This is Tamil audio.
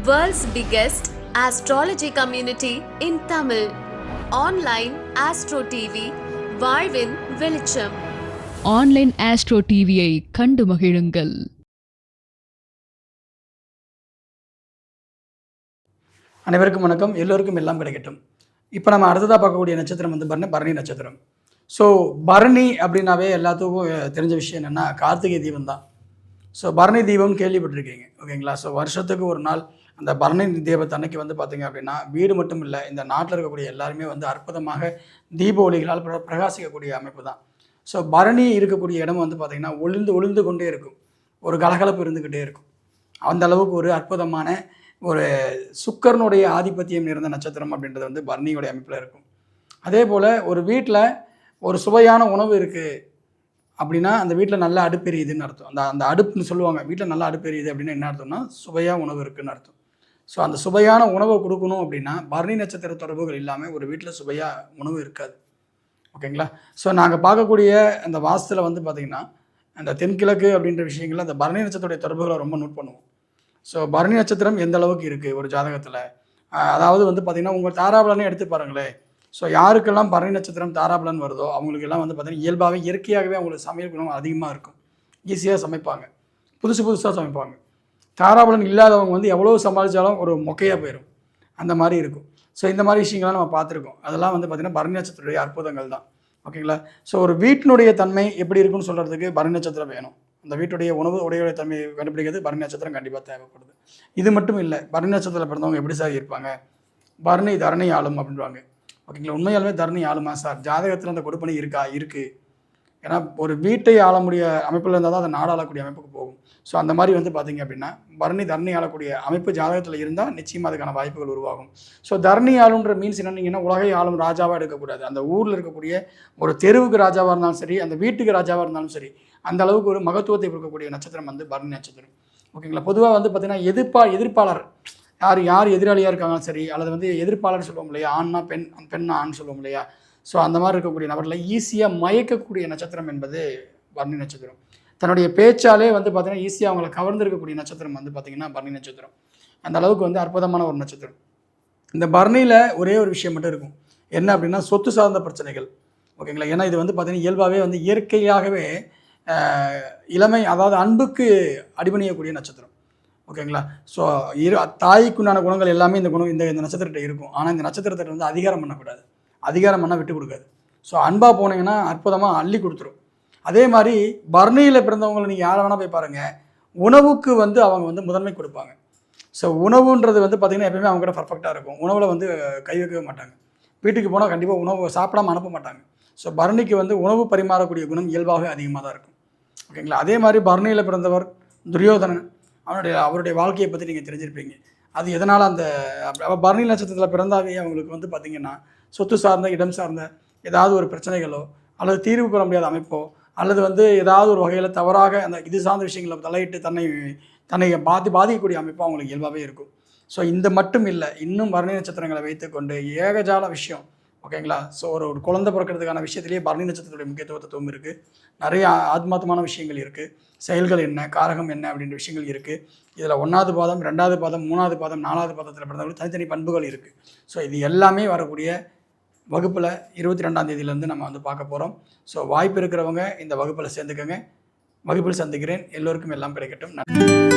World's biggest astrology community in Tamil. Online Astro TV, வாழ்வின் வெளிச்சம். ஆன்லைன் ஆஸ்ட்ரோ டிவியை கண்டு மகிழுங்கள். அனைவருக்கும் வணக்கம். எல்லோருக்கும் எல்லாம் கிடைக்கட்டும். இப்போ நம்ம அடுத்ததாக பார்க்கக்கூடிய நட்சத்திரம் வந்து பரணி நட்சத்திரம். ஸோ பரணி அப்படின்னாவே எல்லாத்துக்கும் தெரிஞ்ச விஷயம் என்னென்னா கார்த்திகை தீபம் தான். ஸோ பரணி தீபம் கேள்விப்பட்டிருக்கீங்க, ஓகேங்களா? ஸோ வருஷத்துக்கு ஒரு நாள் அந்த பரணி தீபத்தை அன்னைக்கு வந்து பார்த்திங்க அப்படின்னா வீடு மட்டும் இல்லை, இந்த நாட்டில் இருக்கக்கூடிய எல்லாருமே வந்து அற்புதமாக தீப ஒளிகளால் பிரகாசிக்கக்கூடிய அமைப்பு தான். ஸோ பரணி இருக்கக்கூடிய இடம் வந்து பார்த்திங்கன்னா ஒளிந்து கொண்டே இருக்கும், ஒரு கலகலப்பு இருந்துக்கிட்டே இருக்கும். அந்த அளவுக்கு ஒரு அற்புதமான ஒரு சுக்கரனுடைய ஆதிபத்தியம் நிறைந்த நட்சத்திரம் அப்படின்றது வந்து பரணியோடைய அமைப்பில் இருக்கும். அதே போல் ஒரு வீட்டில் ஒரு சுவையான உணவு இருக்குது அப்படின்னா அந்த வீட்டில் நல்ல அடுப்பெரியுதுன்னு அர்த்தம். அந்த அடுப்புன்னு சொல்லுவாங்க, வீட்டில் நல்லா அடுப்பெரியுது அப்படின்னா என்ன அர்த்தம்னா சுவையாக உணவு இருக்குதுன்னு அர்த்தம். ஸோ அந்த சுவையான உணவை கொடுக்கணும் அப்படின்னா பரணி நட்சத்திர தொடர்புகள் இல்லாமல் ஒரு வீட்டில் சுவையாக உணவு இருக்காது, ஓகேங்களா? ஸோ நாங்கள் பார்க்கக்கூடிய அந்த வாஸ்துவில் வந்து பார்த்திங்கன்னா அந்த தென்கிழக்கு அப்படின்ற விஷயங்கள் அந்த பரணி நட்சத்திரத்துடைய தொடர்புகளை ரொம்ப நோட் பண்ணுவோம். ஸோ பரணி நட்சத்திரம் எந்த அளவுக்கு இருக்குது ஒரு ஜாதகத்தில், அதாவது வந்து பார்த்திங்கன்னா உங்கள் தாராபலனே எடுத்து பாருங்களேன். ஸோ யாருக்கெல்லாம் பரணி நட்சத்திரம் தாராபலன் வருதோ அவங்களுக்கெல்லாம் வந்து பார்த்திங்கன்னா இயல்பாகவே இயற்கையாகவே அவங்களுக்கு சமையல் குணம் அதிகமாக இருக்கும், ஈஸியாக சமைப்பாங்க, புதுசாக சமைப்பாங்க. தாராபலன் இல்லாதவங்க வந்து எவ்வளோ சமாளித்தாலும் ஒரு மொக்கையாக போயிடும், அந்த மாதிரி இருக்கும். ஸோ இந்த மாதிரி விஷயங்கள்லாம் நம்ம பார்த்துருக்கோம். அதெல்லாம் வந்து பார்த்திங்கன்னா பரணி நட்சத்திரத்துடைய அற்புதங்கள் தான், ஓகேங்களா? ஸோ ஒரு வீட்டினுடைய தன்மை எப்படி இருக்குன்னு சொல்கிறதுக்கு பரணி நட்சத்திரம் வேணும். அந்த வீட்டுடைய உணவு உடையுடைய தன்மையை கண்டுபிடிக்கிறது பரணி நட்சத்திரம் கண்டிப்பாக தேவைப்படுது. இது மட்டும் இல்லை, பரணி நட்சத்திரத்தில் பிறந்தவங்க எப்படி சார் இருப்பாங்க? பரணி தரணி ஆளும் அப்படின்வாங்க, ஓகேங்களா? உண்மையாலுமே தரணி ஆளுமா சார்? ஜாதகத்தில் அந்த கொடுப்பனை இருக்கா? இருக்குது. ஏன்னா ஒரு வீட்டை ஆளக்கூடிய அமைப்பில் இருந்தால் தான் அதை நாடாளக்கூடிய அமைப்புக்கு போகும். ஸோ அந்த மாதிரி வந்து பார்த்திங்க அப்படின்னா பரணி தரணி ஆளக்கூடிய அமைப்பு ஜாதகத்தில் இருந்தால் நிச்சயமாக அதுக்கான வாய்ப்புகள் உருவாகும். ஸோ தரணி ஆளுன்ற மீன்ஸ் என்னன்னீங்கன்னா உலகை ஆளும் ராஜாவாக எடுக்கக்கூடாது. அந்த ஊரில் இருக்கக்கூடிய ஒரு தெருவுக்கு ராஜாவாக இருந்தாலும் சரி, அந்த வீட்டுக்கு ராஜாவாக இருந்தாலும் சரி, அந்த அளவுக்கு ஒரு மகத்துவத்தை கொடுக்கக்கூடிய நட்சத்திரம் வந்து பரணி நட்சத்திரம், ஓகேங்களா? பொதுவாக வந்து பார்த்திங்கன்னா எதிர்ப்பாளர் யார் எதிராளியாக இருக்காங்களும் சரி, அல்லது வந்து எதிர்ப்பாளர் சொல்லுவோம் இல்லையா, ஆண்னா பெண்ணா ஆண் சொல்லுவோம் இல்லையா? ஸோ அந்த மாதிரி இருக்கக்கூடிய நபரில் ஈஸியாக மயக்கக்கூடிய நட்சத்திரம் என்பது பரணி நட்சத்திரம். தன்னுடைய பேச்சாலே வந்து பார்த்திங்கன்னா ஈஸியாக அவங்களை கவர்ந்திருக்கக்கூடிய நட்சத்திரம் வந்து பார்த்திங்கன்னா பரணி நட்சத்திரம். அந்த அளவுக்கு வந்து அற்புதமான ஒரு நட்சத்திரம். இந்த பரணியில் ஒரே ஒரு விஷயம் மட்டும் இருக்கும், என்ன அப்படின்னா சொத்து சார்ந்த பிரச்சனைகள், ஓகேங்களா? ஏன்னா இது வந்து பார்த்திங்கன்னா இயல்பாகவே வந்து இயற்கையாகவே இளமை, அதாவது அன்புக்கு அடிபணியக்கூடிய நட்சத்திரம், ஓகேங்களா? ஸோ தாய்க்குண்டான குணங்கள் எல்லாமே இந்த நட்சத்திரத்தை இருக்கும். ஆனால் இந்த நட்சத்திரத்தை வந்து அதிகாரம் பண்ணக்கூடாது, அதிகாரம் பண்ணால் விட்டு கொடுக்காது. ஸோ அன்பாக போனீங்கன்னா அற்புதமாக அள்ளி கொடுத்துரும். அதே மாதிரி பரணியில் பிறந்தவங்களை நீங்கள் யாரை வேணால் போய் பாருங்கள், உணவுக்கு வந்து அவங்க வந்து முதன்மை கொடுப்பாங்க. ஸோ உணவுன்றது வந்து பார்த்திங்கன்னா எப்பயுமே அவங்ககிட்ட பர்ஃபெக்டாக இருக்கும். உணவில் வந்து கை வைக்கவே மாட்டாங்க. வீட்டுக்கு போனால் கண்டிப்பாக உணவு சாப்பிடாமல் அனுப்ப மாட்டாங்க. ஸோ பரணிக்கு வந்து உணவு பரிமாறக்கூடிய குணம் இயல்பாகவே அதிகமாக தான் இருக்கும், ஓகேங்களா? அதே மாதிரி பரணியில் பிறந்தவர் துரியோதனன், அவருடைய வாழ்க்கையை பற்றி நீங்கள் தெரிஞ்சிருப்பீங்க. அது எதனால் அந்த பரணி நட்சத்திரத்தில் பிறந்தாவே அவங்களுக்கு வந்து பார்த்திங்கன்னா சொத்து சார்ந்த இடம் சார்ந்த ஏதாவது ஒரு பிரச்சனைகளோ அல்லது தீர்வு பெற முடியாத அமைப்போ அல்லது வந்து ஏதாவது ஒரு வகையில் தவறாக அந்த இது சார்ந்த விஷயங்களை தலையிட்டு தன்னை பாதிக்கக்கூடிய அமைப்போ அவங்களுக்கு இயல்பாகவே இருக்கும். ஸோ இந்த மட்டும் இல்லை, இன்னும் பரணி நட்சத்திரங்களை வைத்துக்கொண்டு ஏகஜால விஷயம், ஓகேங்களா? ஸோ ஒரு குழந்தை பிறக்கிறதுக்கான விஷயத்திலேயே பரணி நட்சத்திரத்துடைய முக்கியத்துவம் இருக்குது. நிறைய ஆத்மார்த்தமான விஷயங்கள் இருக்குது, செயல்கள் என்ன, காரகம் என்ன அப்படின்ற விஷயங்கள் இருக்குது. இதில் 1வது பாதம், 2வது பாதம், 3வது பாதம், 4வது பாதத்தில் பிறந்தவங்களுக்கு தனித்தனி பண்புகள் இருக்குது. ஸோ இது எல்லாமே வரக்கூடிய வகுப்பில் 22ஆம் தேதியிலேருந்து நம்ம வந்து பார்க்க போகிறோம். ஸோ வாய்ப்பு இருக்கிறவங்க இந்த வகுப்பில் சேர்ந்துக்கங்க. வகுப்பில் சந்திக்கிறேன். எல்லோருக்கும் எல்லாம் கிடைக்கட்டும். நன்றி.